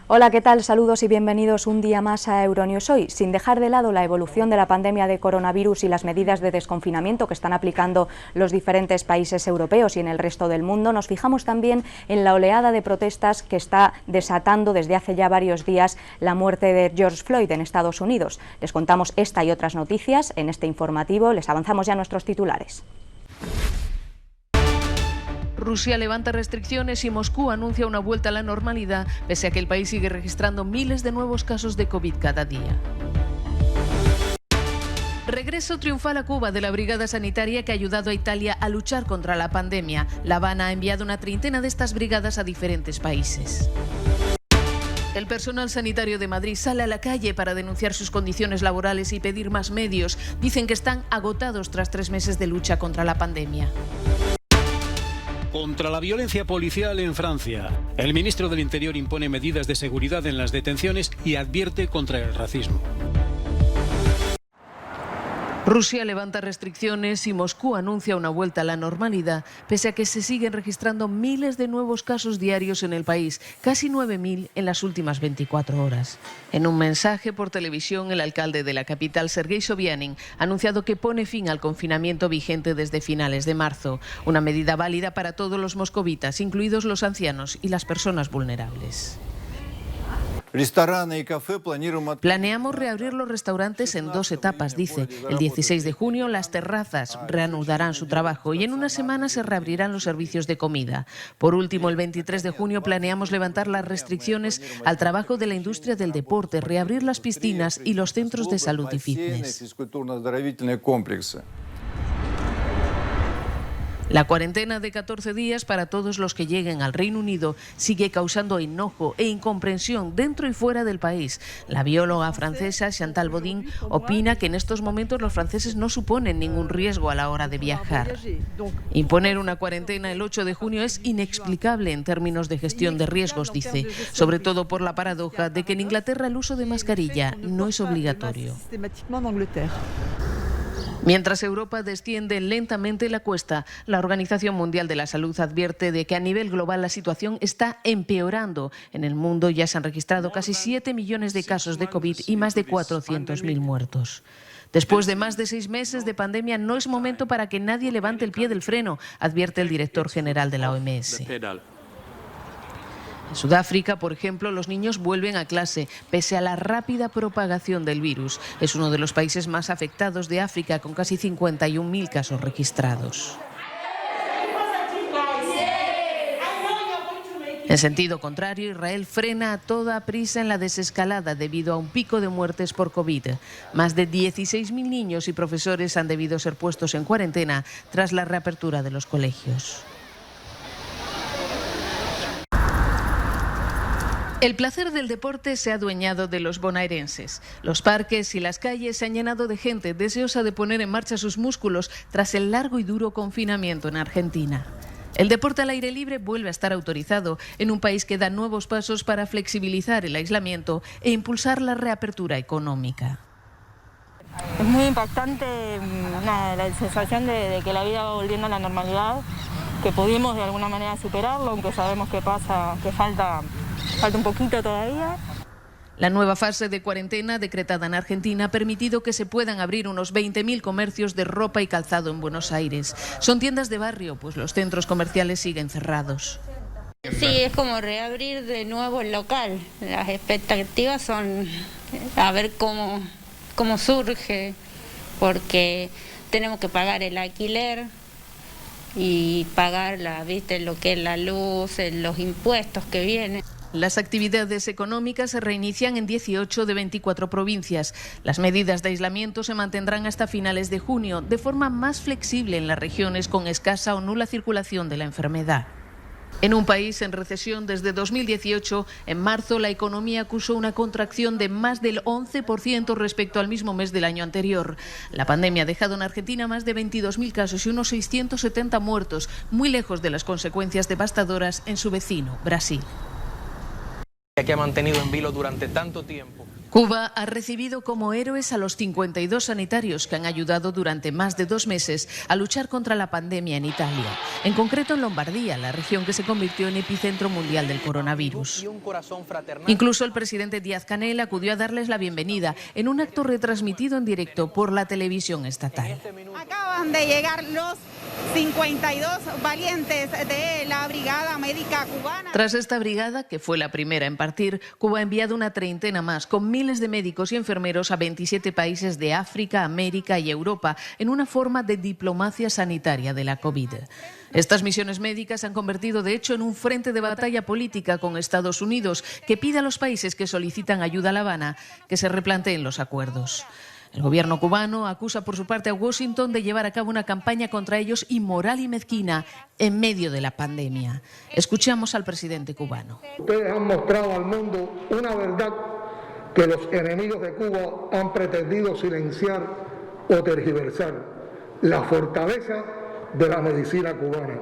Hola, ¿qué tal? Saludos y bienvenidos un día más a Euronews Hoy. Sin dejar de lado la evolución de la pandemia de coronavirus y las medidas de desconfinamiento que están aplicando los diferentes países europeos y en el resto del mundo, nos fijamos también en la oleada de protestas que está desatando desde hace ya varios días la muerte de George Floyd en Estados Unidos. Les contamos esta y otras noticias en este informativo. Les avanzamos ya nuestros titulares. Rusia levanta restricciones y Moscú anuncia una vuelta a la normalidad, pese a que el país sigue registrando miles de nuevos casos de COVID cada día. Regreso triunfal a Cuba de la brigada sanitaria que ha ayudado a Italia a luchar contra la pandemia. La Habana ha enviado una treintena de estas brigadas a diferentes países. El personal sanitario de Madrid sale a la calle para denunciar sus condiciones laborales y pedir más medios. Dicen que están agotados tras 3 meses de lucha contra la pandemia. Contra la violencia policial en Francia. El ministro del Interior impone medidas de seguridad en las detenciones y advierte contra el racismo. Rusia levanta restricciones y Moscú anuncia una vuelta a la normalidad, pese a que se siguen registrando miles de nuevos casos diarios en el país, casi 9.000 en las últimas 24 horas. En un mensaje por televisión, el alcalde de la capital, Sergei Sobyanin, ha anunciado que pone fin al confinamiento vigente desde finales de marzo, una medida válida para todos los moscovitas, incluidos los ancianos y las personas vulnerables. Planeamos reabrir los restaurantes en 2 etapas, dice. El 16 de junio las terrazas reanudarán su trabajo y en una semana se reabrirán los servicios de comida. Por último, el 23 de junio planeamos levantar las restricciones al trabajo de la industria del deporte, reabrir las piscinas y los centros de salud y fitness. La cuarentena de 14 días para todos los que lleguen al Reino Unido sigue causando enojo e incomprensión dentro y fuera del país. La bióloga francesa Chantal Bodin opina que en estos momentos los franceses no suponen ningún riesgo a la hora de viajar. Imponer una cuarentena el 8 de junio es inexplicable en términos de gestión de riesgos, dice, sobre todo por la paradoja de que en Inglaterra el uso de mascarilla no es obligatorio. Mientras Europa desciende lentamente la cuesta, la Organización Mundial de la Salud advierte de que a nivel global la situación está empeorando. En el mundo ya se han registrado casi 7 millones de casos de COVID y más de 400.000 muertos. Después de más de 6 meses de pandemia, no es momento para que nadie levante el pie del freno, advierte el director general de la OMS. En Sudáfrica, por ejemplo, los niños vuelven a clase, pese a la rápida propagación del virus. Es uno de los países más afectados de África, con casi 51.000 casos registrados. En sentido contrario, Israel frena a toda prisa en la desescalada debido a un pico de muertes por COVID. Más de 16.000 niños y profesores han debido ser puestos en cuarentena tras la reapertura de los colegios. El placer del deporte se ha adueñado de los bonaerenses. Los parques y las calles se han llenado de gente deseosa de poner en marcha sus músculos tras el largo y duro confinamiento en Argentina. El deporte al aire libre vuelve a estar autorizado en un país que da nuevos pasos para flexibilizar el aislamiento e impulsar la reapertura económica. Es muy impactante la sensación de que la vida va volviendo a la normalidad, que pudimos de alguna manera superarlo, aunque sabemos que falta un poquito todavía. La nueva fase de cuarentena decretada en Argentina ha permitido que se puedan abrir unos 20.000 comercios de ropa y calzado en Buenos Aires. Son tiendas de barrio, pues los centros comerciales siguen cerrados. Sí, es como reabrir de nuevo el local. Las expectativas son a ver cómo surge, porque tenemos que pagar el alquiler y pagar lo que es la luz, los impuestos que vienen. Las actividades económicas se reinician en 18 de 24 provincias. Las medidas de aislamiento se mantendrán hasta finales de junio, de forma más flexible en las regiones con escasa o nula circulación de la enfermedad. En un país en recesión desde 2018, en marzo la economía acusó una contracción de más del 11% respecto al mismo mes del año anterior. La pandemia ha dejado en Argentina más de 22.000 casos y unos 670 muertos, muy lejos de las consecuencias devastadoras en su vecino, Brasil. Que ha mantenido en vilo durante tanto tiempo. Cuba ha recibido como héroes a los 52 sanitarios que han ayudado durante más de 2 meses a luchar contra la pandemia en Italia, en concreto en Lombardía, la región que se convirtió en epicentro mundial del coronavirus. Incluso el presidente Díaz-Canel acudió a darles la bienvenida en un acto retransmitido en directo por la televisión estatal. Acaban de llegar los 52 valientes de la Brigada Médica Cubana. Tras esta brigada, que fue la primera en partir, Cuba ha enviado una treintena más, con miles de médicos y enfermeros a 27 países de África, América y Europa, en una forma de diplomacia sanitaria de la COVID. Estas misiones médicas se han convertido, de hecho, en un frente de batalla política con Estados Unidos, que pide a los países que solicitan ayuda a La Habana que se replanteen los acuerdos. El gobierno cubano acusa por su parte a Washington de llevar a cabo una campaña contra ellos inmoral y mezquina en medio de la pandemia. Escuchamos al presidente cubano. Ustedes han mostrado al mundo una verdad que los enemigos de Cuba han pretendido silenciar o tergiversar: la fortaleza de la medicina cubana.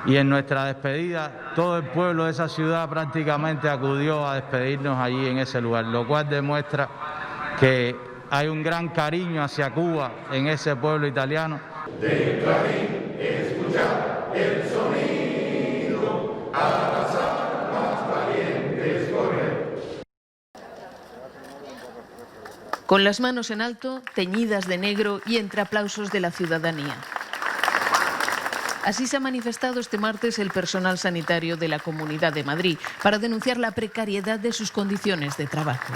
Y en nuestra despedida, todo el pueblo de esa ciudad prácticamente acudió a despedirnos allí en ese lugar, lo cual demuestra que hay un gran cariño hacia Cuba en ese pueblo italiano. Del clarín escuchar el sonido, a las armas valientes correr. Con las manos en alto, teñidas de negro y entre aplausos de la ciudadanía. Así se ha manifestado este martes el personal sanitario de la Comunidad de Madrid para denunciar la precariedad de sus condiciones de trabajo.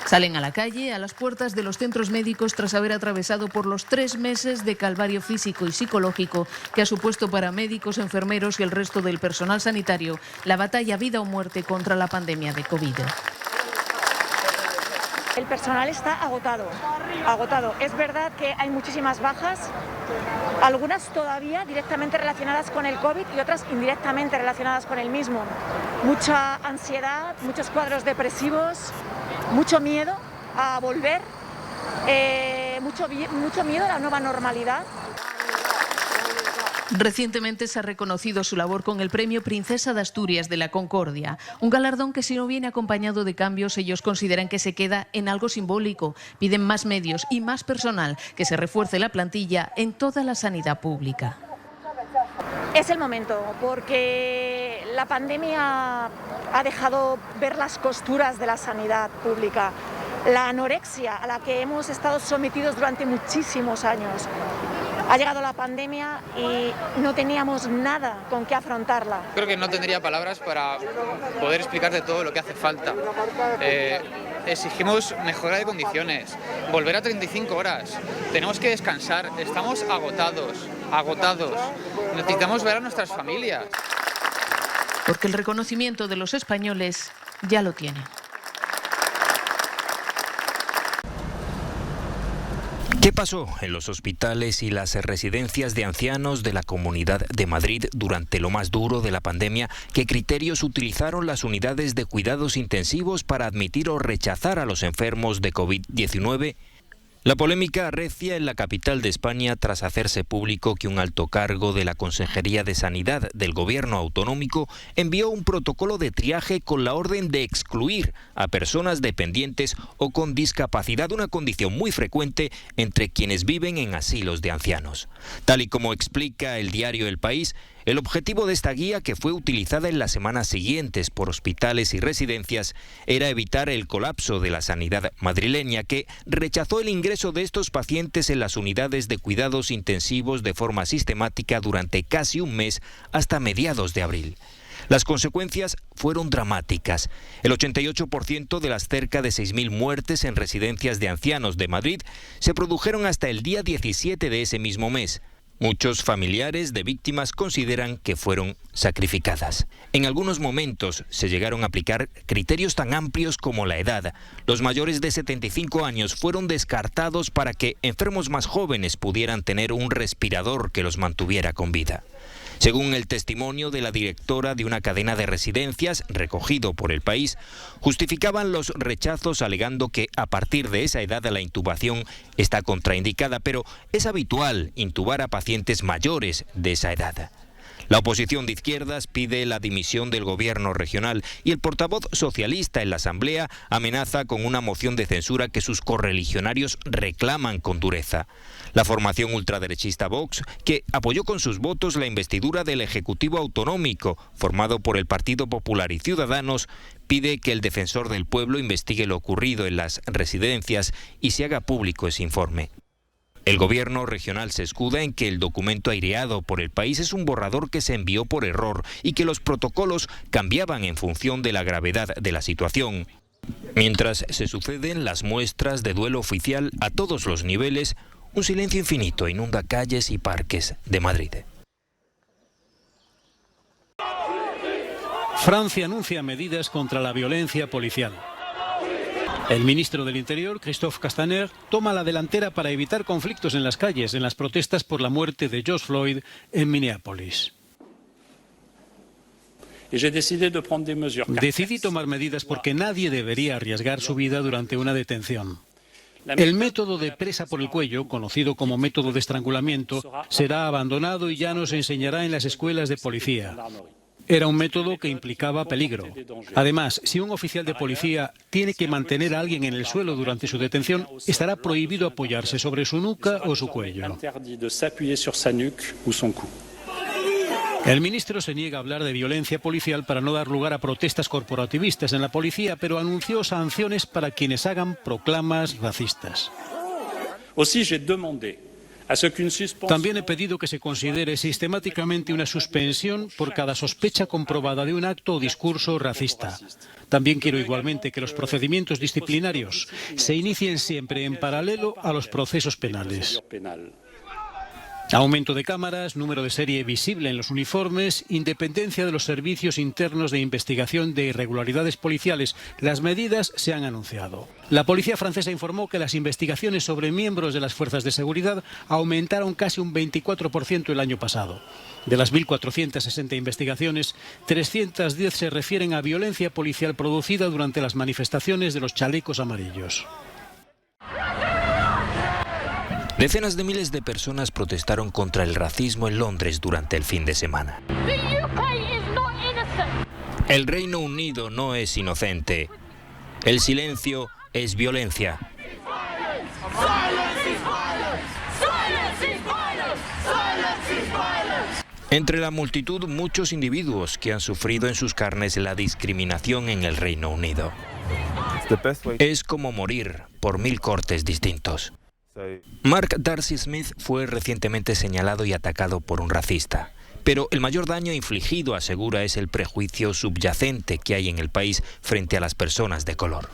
Salen a la calle, a las puertas de los centros médicos, tras haber atravesado por los 3 meses de calvario físico y psicológico que ha supuesto para médicos, enfermeros y el resto del personal sanitario la batalla vida o muerte contra la pandemia de COVID. El personal está agotado. Es verdad que hay muchísimas bajas, algunas todavía directamente relacionadas con el COVID y otras indirectamente relacionadas con el mismo. Mucha ansiedad, muchos cuadros depresivos, mucho miedo a volver, mucho miedo a la nueva normalidad. Recientemente se ha reconocido su labor con el premio Princesa de Asturias de la Concordia, un galardón que, si no viene acompañado de cambios, ellos consideran que se queda en algo simbólico. Piden más medios y más personal, que se refuerce la plantilla en toda la sanidad pública. Es el momento, porque la pandemia ha dejado ver las costuras de la sanidad pública, la anorexia a la que hemos estado sometidos durante muchísimos años. Ha llegado la pandemia y no teníamos nada con qué afrontarla. Creo que no tendría palabras para poder explicarte todo lo que hace falta. Exigimos mejora de condiciones, volver a 35 horas, tenemos que descansar, estamos agotados. Necesitamos ver a nuestras familias. Porque el reconocimiento de los españoles ya lo tienen. ¿Qué pasó en los hospitales y las residencias de ancianos de la Comunidad de Madrid durante lo más duro de la pandemia? ¿Qué criterios utilizaron las unidades de cuidados intensivos para admitir o rechazar a los enfermos de COVID-19? La polémica arrecia en la capital de España tras hacerse público que un alto cargo de la Consejería de Sanidad del Gobierno autonómico envió un protocolo de triaje con la orden de excluir a personas dependientes o con discapacidad, una condición muy frecuente entre quienes viven en asilos de ancianos. Tal y como explica el diario El País, el objetivo de esta guía, que fue utilizada en las semanas siguientes por hospitales y residencias, era evitar el colapso de la sanidad madrileña, que rechazó el ingreso de estos pacientes en las unidades de cuidados intensivos de forma sistemática durante casi un mes, hasta mediados de abril. Las consecuencias fueron dramáticas. El 88% de las cerca de 6.000 muertes en residencias de ancianos de Madrid se produjeron hasta el día 17 de ese mismo mes. Muchos familiares de víctimas consideran que fueron sacrificadas. En algunos momentos se llegaron a aplicar criterios tan amplios como la edad. Los mayores de 75 años fueron descartados para que enfermos más jóvenes pudieran tener un respirador que los mantuviera con vida. Según el testimonio de la directora de una cadena de residencias, recogido por El País, justificaban los rechazos alegando que a partir de esa edad la intubación está contraindicada, pero es habitual intubar a pacientes mayores de esa edad. La oposición de izquierdas pide la dimisión del gobierno regional y el portavoz socialista en la Asamblea amenaza con una moción de censura que sus correligionarios reclaman con dureza. La formación ultraderechista Vox, que apoyó con sus votos la investidura del Ejecutivo Autonómico, formado por el Partido Popular y Ciudadanos, pide que el defensor del pueblo investigue lo ocurrido en las residencias y se haga público ese informe. El gobierno regional se escuda en que el documento aireado por el país es un borrador que se envió por error y que los protocolos cambiaban en función de la gravedad de la situación. Mientras se suceden las muestras de duelo oficial a todos los niveles, un silencio infinito inunda calles y parques de Madrid. Francia anuncia medidas contra la violencia policial. El ministro del Interior, Christophe Castaner, toma la delantera para evitar conflictos en las calles en las protestas por la muerte de George Floyd en Minneapolis. Decidí tomar medidas porque nadie debería arriesgar su vida durante una detención. El método de presa por el cuello, conocido como método de estrangulamiento, será abandonado y ya no se enseñará en las escuelas de policía. Era un método que implicaba peligro. Además, si un oficial de policía tiene que mantener a alguien en el suelo durante su detención, estará prohibido apoyarse sobre su nuca o su cuello. El ministro se niega a hablar de violencia policial para no dar lugar a protestas corporativistas en la policía, pero anunció sanciones para quienes hagan proclamas racistas. También he pedido que se considere sistemáticamente una suspensión por cada sospecha comprobada de un acto o discurso racista. También quiero igualmente que los procedimientos disciplinarios se inicien siempre en paralelo a los procesos penales. Aumento de cámaras, número de serie visible en los uniformes, independencia de los servicios internos de investigación de irregularidades policiales. Las medidas se han anunciado. La policía francesa informó que las investigaciones sobre miembros de las fuerzas de seguridad aumentaron casi un 24% el año pasado. De las 1.460 investigaciones, 310 se refieren a violencia policial producida durante las manifestaciones de los chalecos amarillos. Decenas de miles de personas protestaron contra el racismo en Londres durante el fin de semana. El Reino Unido no es inocente. El silencio es violencia. Entre la multitud, muchos individuos que han sufrido en sus carnes la discriminación en el Reino Unido. Es como morir por 1000 cortes distintos. Mark Darcy Smith fue recientemente señalado y atacado por un racista. Pero el mayor daño infligido, asegura, es el prejuicio subyacente que hay en el país frente a las personas de color.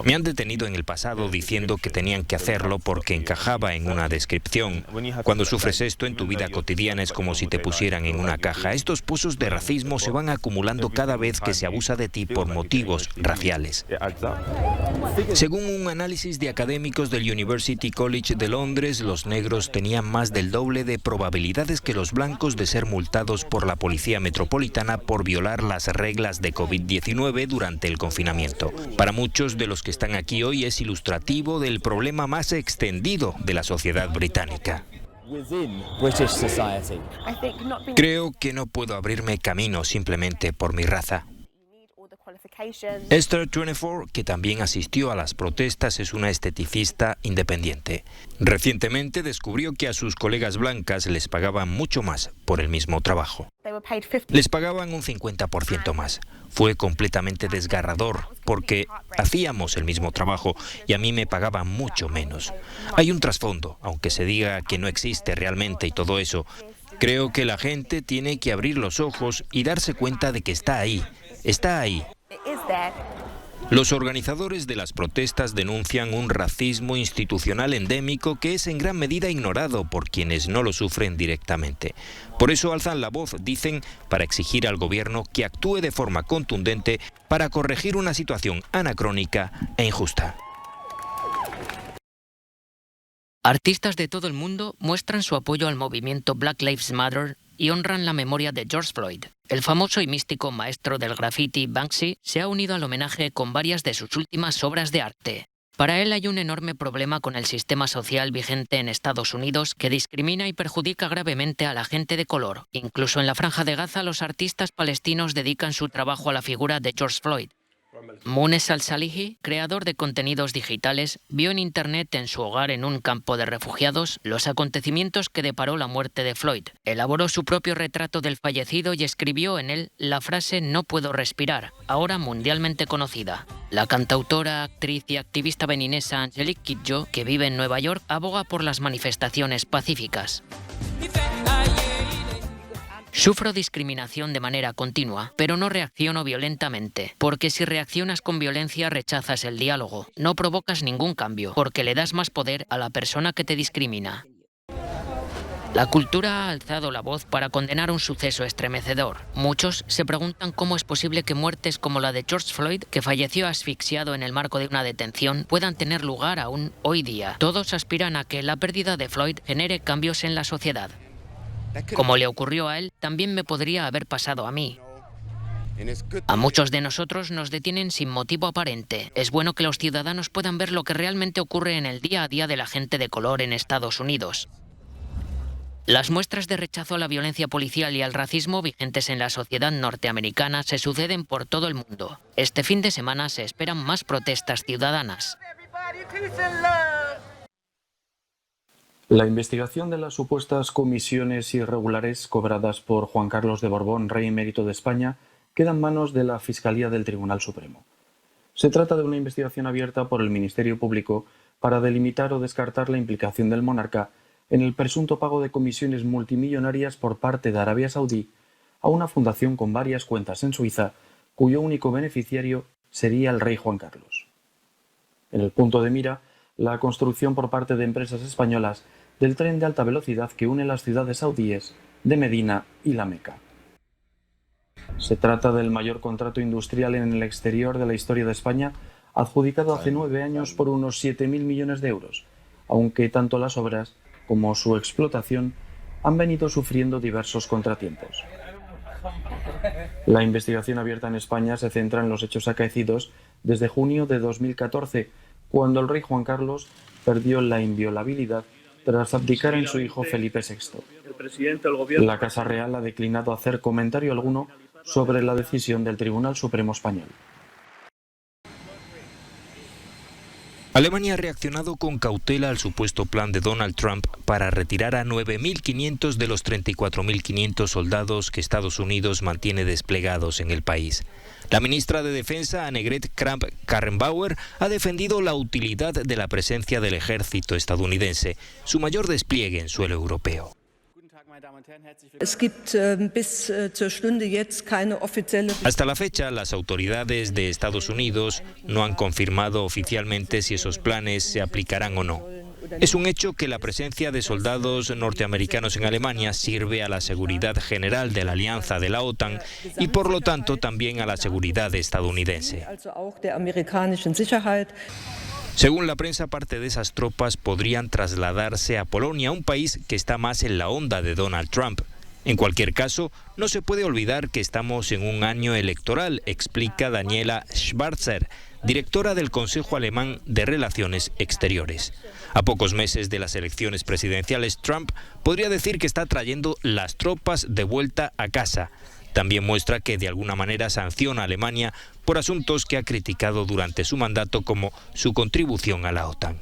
Me han detenido en el pasado diciendo que tenían que hacerlo porque encajaba en una descripción. Cuando sufres esto en tu vida cotidiana es como si te pusieran en una caja. Estos pozos de racismo se van acumulando cada vez que se abusa de ti por motivos raciales. Según un análisis de académicos del University College de Londres, los negros tenían más del doble de probabilidades que los blancos de ser multados por la Policía Metropolitana por violar las reglas de COVID-19 durante el confinamiento. Para muchos de los que están aquí hoy es ilustrativo del problema más extendido de la sociedad británica. Creo que no puedo abrirme camino simplemente por mi raza. Esther 24, que también asistió a las protestas, es una esteticista independiente. Recientemente descubrió que a sus colegas blancas les pagaban mucho más por el mismo trabajo. Les pagaban un 50% más. Fue completamente desgarrador porque hacíamos el mismo trabajo y a mí me pagaban mucho menos. Hay un trasfondo, aunque se diga que no existe realmente y todo eso. Creo que la gente tiene que abrir los ojos y darse cuenta de que está ahí. Está ahí. Los organizadores de las protestas denuncian un racismo institucional endémico que es en gran medida ignorado por quienes no lo sufren directamente. Por eso alzan la voz, dicen, para exigir al gobierno que actúe de forma contundente para corregir una situación anacrónica e injusta. Artistas de todo el mundo muestran su apoyo al movimiento Black Lives Matter y honran la memoria de George Floyd. El famoso y místico maestro del graffiti Banksy se ha unido al homenaje con varias de sus últimas obras de arte. Para él hay un enorme problema con el sistema social vigente en Estados Unidos que discrimina y perjudica gravemente a la gente de color. Incluso en la Franja de Gaza, los artistas palestinos dedican su trabajo a la figura de George Floyd. Mounes Al-Salihi, creador de contenidos digitales, vio en Internet en su hogar en un campo de refugiados los acontecimientos que deparó la muerte de Floyd. Elaboró su propio retrato del fallecido y escribió en él la frase "No puedo respirar", ahora mundialmente conocida. La cantautora, actriz y activista beninesa Angelique Kidjo, que vive en Nueva York, aboga por las manifestaciones pacíficas. Sufro discriminación de manera continua, pero no reacciono violentamente, porque si reaccionas con violencia rechazas el diálogo, no provocas ningún cambio, porque le das más poder a la persona que te discrimina. La cultura ha alzado la voz para condenar un suceso estremecedor. Muchos se preguntan cómo es posible que muertes como la de George Floyd, que falleció asfixiado en el marco de una detención, puedan tener lugar aún hoy día. Todos aspiran a que la pérdida de Floyd genere cambios en la sociedad. Como le ocurrió a él, también me podría haber pasado a mí. A muchos de nosotros nos detienen sin motivo aparente. Es bueno que los ciudadanos puedan ver lo que realmente ocurre en el día a día de la gente de color en Estados Unidos. Las muestras de rechazo a la violencia policial y al racismo vigentes en la sociedad norteamericana se suceden por todo el mundo. Este fin de semana se esperan más protestas ciudadanas. La investigación de las supuestas comisiones irregulares cobradas por Juan Carlos de Borbón, rey emérito de España, queda en manos de la Fiscalía del Tribunal Supremo. Se trata de una investigación abierta por el Ministerio Público para delimitar o descartar la implicación del monarca en el presunto pago de comisiones multimillonarias por parte de Arabia Saudí a una fundación con varias cuentas en Suiza, cuyo único beneficiario sería el rey Juan Carlos. En el punto de mira, la construcción por parte de empresas españolas del tren de alta velocidad que une las ciudades saudíes de Medina y La Meca. Se trata del mayor contrato industrial en el exterior de la historia de España, adjudicado hace 9 años por unos 7.000 millones de euros, aunque tanto las obras como su explotación han venido sufriendo diversos contratiempos. La investigación abierta en España se centra en los hechos acaecidos desde junio de 2014, cuando el rey Juan Carlos perdió la inviolabilidad tras abdicar en su hijo Felipe VI. La Casa Real ha declinado hacer comentario alguno sobre la decisión del Tribunal Supremo Español. Alemania ha reaccionado con cautela al supuesto plan de Donald Trump para retirar a 9.500 de los 34.500 soldados que Estados Unidos mantiene desplegados en el país. La ministra de Defensa, Annegret Kramp-Karrenbauer, ha defendido la utilidad de la presencia del ejército estadounidense, su mayor despliegue en suelo europeo. Hasta la fecha, las autoridades de Estados Unidos no han confirmado oficialmente si esos planes se aplicarán o no. Es un hecho que la presencia de soldados norteamericanos en Alemania sirve a la seguridad general de la alianza de la OTAN y por lo tanto también a la seguridad estadounidense. Según la prensa, parte de esas tropas podrían trasladarse a Polonia, un país que está más en la onda de Donald Trump. En cualquier caso, no se puede olvidar que estamos en un año electoral, explica Daniela Schwarzer, directora del Consejo Alemán de Relaciones Exteriores. A pocos meses de las elecciones presidenciales, Trump podría decir que está trayendo las tropas de vuelta a casa. También muestra que de alguna manera sanciona a Alemania por asuntos que ha criticado durante su mandato, como su contribución a la OTAN.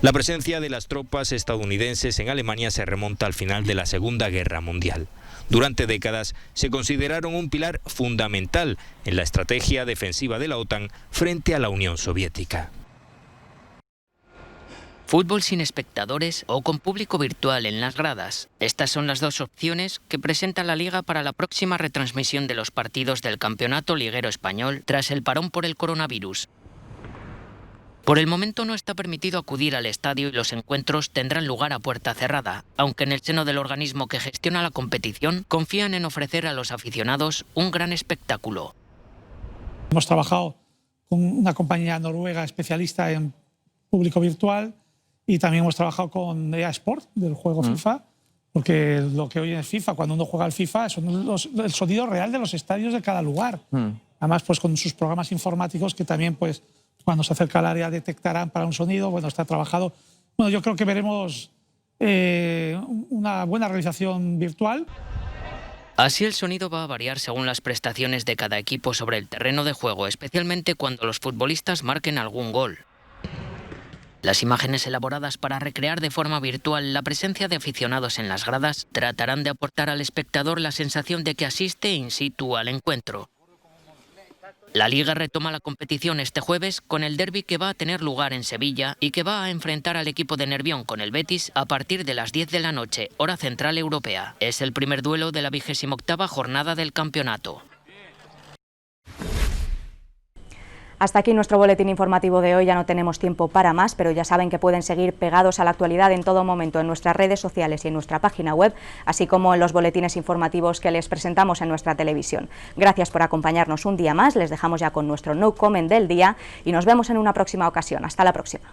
La presencia de las tropas estadounidenses en Alemania se remonta al final de la Segunda Guerra Mundial. Durante décadas se consideraron un pilar fundamental en la estrategia defensiva de la OTAN frente a la Unión Soviética. Fútbol sin espectadores o con público virtual en las gradas. Estas son las dos opciones que presenta la Liga para la próxima retransmisión de los partidos del Campeonato Liguero Español tras el parón por el coronavirus. Por el momento no está permitido acudir al estadio y los encuentros tendrán lugar a puerta cerrada, aunque en el seno del organismo que gestiona la competición confían en ofrecer a los aficionados un gran espectáculo. Hemos trabajado con una compañía noruega especialista en público virtual y también hemos trabajado con EA Sport del juego FIFA, porque lo que oye en FIFA, cuando uno juega al FIFA, son el sonido real de los estadios de cada lugar. Además, pues con sus programas informáticos que también pues cuando se acerca al área detectarán para un sonido. Bueno, está trabajado. Bueno, yo creo que veremos una buena realización virtual. Así el sonido va a variar según las prestaciones de cada equipo sobre el terreno de juego, especialmente cuando los futbolistas marquen algún gol. Las imágenes elaboradas para recrear de forma virtual la presencia de aficionados en las gradas tratarán de aportar al espectador la sensación de que asiste in situ al encuentro. La Liga retoma la competición este jueves con el derbi que va a tener lugar en Sevilla y que va a enfrentar al equipo de Nervión con el Betis a partir de las 10 de la noche, hora central europea. Es el primer duelo de la 28ª jornada del campeonato. Hasta aquí nuestro boletín informativo de hoy, ya no tenemos tiempo para más, pero ya saben que pueden seguir pegados a la actualidad en todo momento en nuestras redes sociales y en nuestra página web, así como en los boletines informativos que les presentamos en nuestra televisión. Gracias por acompañarnos un día más, les dejamos ya con nuestro No Comment del día y nos vemos en una próxima ocasión. Hasta la próxima.